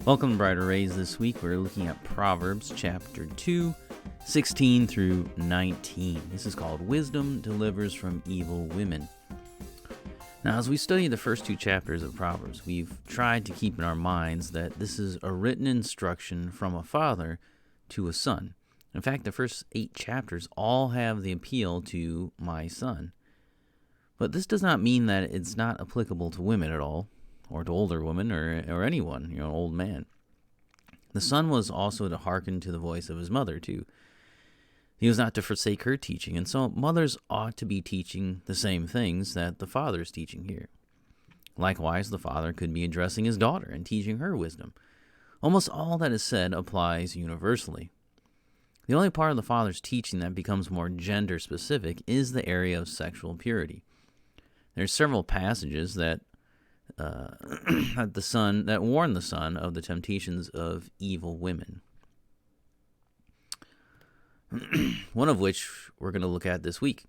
Welcome to Brighter Rays. This week we're looking at Proverbs chapter 2, 16 through 19. This is called Wisdom Delivers from Evil Women. Now, as we study the first two chapters of Proverbs, we've tried to keep in our minds that this is a written instruction from a father to a son. In fact, the first 8 chapters all have the appeal to my son. But this does not mean that it's not applicable to women at all, or to older women, or anyone, an old man. The son was also to hearken to the voice of his mother, too. He was not to forsake her teaching, and so mothers ought to be teaching the same things that the father is teaching here. Likewise, the father could be addressing his daughter and teaching her wisdom. Almost all that is said applies universally. The only part of the father's teaching that becomes more gender-specific is the area of sexual purity. There are several passages that that warn the son of the temptations of evil women. One of which we're going to look at this week,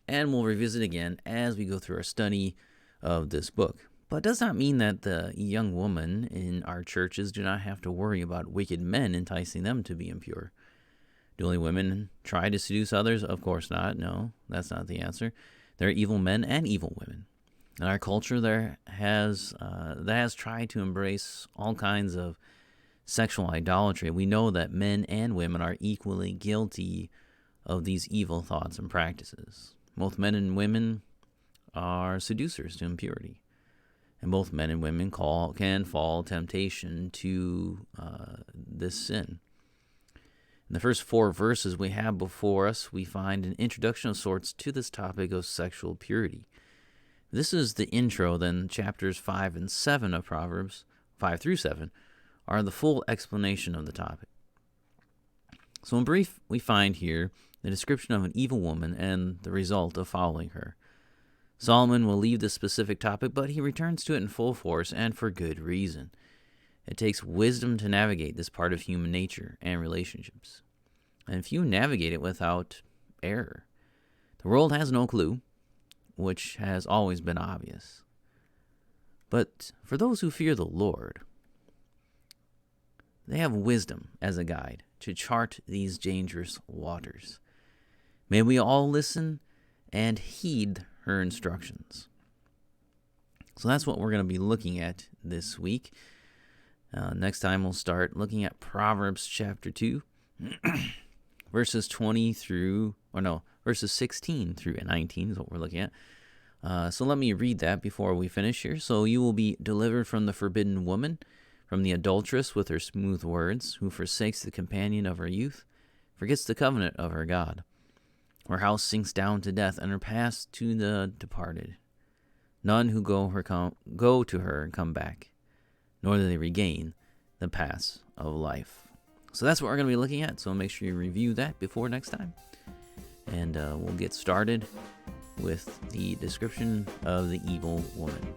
and we'll revisit again as we go through our study of this book. But it does not mean that the young women in our churches do not have to worry about wicked men enticing them to be impure. Do only women try to seduce others? Of course not. No, that's not the answer. There are evil men and evil women. In our culture, that has tried to embrace all kinds of sexual idolatry. We know that men and women are equally guilty of these evil thoughts and practices. Both men and women are seducers to impurity. And both men and women can fall temptation to this sin. In the first 4 verses we have before us, we find an introduction of sorts to this topic of sexual purity. This is the intro, then chapters 5 and 7 of Proverbs, 5 through 7, are the full explanation of the topic. So in brief, we find here the description of an evil woman and the result of following her. Solomon will leave this specific topic, but he returns to it in full force and for good reason. It takes wisdom to navigate this part of human nature and relationships. And few navigate it without error. The world has no clue, which has always been obvious. But for those who fear the Lord, they have wisdom as a guide to chart these dangerous waters. May we all listen and heed her instructions. So that's what we're going to be looking at this week. Next time we'll start looking at Proverbs chapter 2, verses 16 through 19 is what we're looking at. So let me read that before we finish here. So you will be delivered from the forbidden woman, from the adulteress with her smooth words, who forsakes the companion of her youth, forgets the covenant of her God. Her house sinks down to death, and her paths to the departed. None who go to her and come back, nor do they regain the paths of life. So that's what we're going to be looking at. So make sure you review that before next time. And we'll get started with the description of the evil woman.